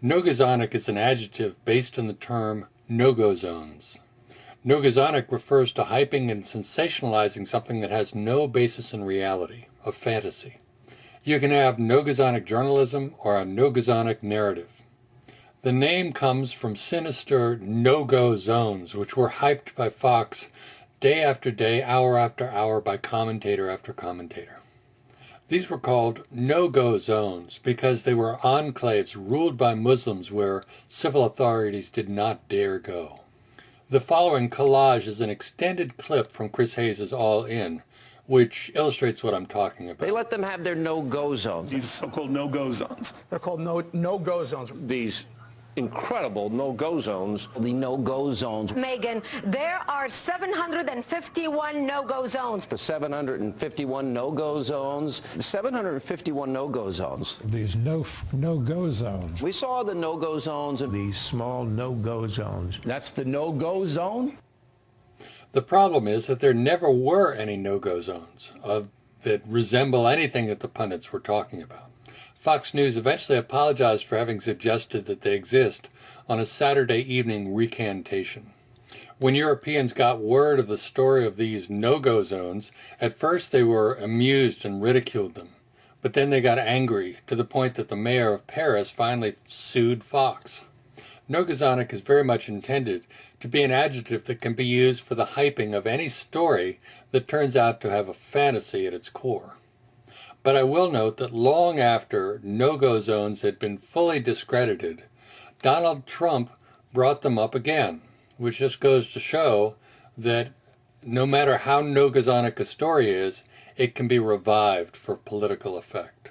Nogozonic is an adjective based on the term no-go zones. Nogozonic refers to hyping and sensationalizing something that has no basis in reality, a fantasy. You can have nogozonic journalism or a nogozonic narrative. The name comes from sinister no-go zones, which were hyped by Fox day after day, hour after hour by commentator after commentator. These were called no-go zones because they were enclaves ruled by Muslims where civil authorities did not dare go. The following collage is an extended clip from Chris Hayes' All In, which illustrates what I'm talking about. They let them have their no-go zones. These so-called no-go zones. They're called no-go zones. These incredible no-go zones. The no-go zones. Megan, there are 751 no-go zones. The 751 no-go zones. 751 no-go zones. These no-go zones. We saw the no-go zones. These small no-go zones. That's the no-go zone? The problem is that there never were any no-go zones that resemble anything that the pundits were talking about. Fox News eventually apologized for having suggested that they exist on a Saturday evening recantation. When Europeans got word of the story of these no-go zones, at first they were amused and ridiculed them. But then they got angry to the point that the mayor of Paris finally sued Fox. Nogozonic is very much intended to be an adjective that can be used for the hyping of any story that turns out to have a fantasy at its core. But I will note that long after no-go zones had been fully discredited, Donald Trump brought them up again, which just goes to show that no matter how nogozonic a story is, it can be revived for political effect.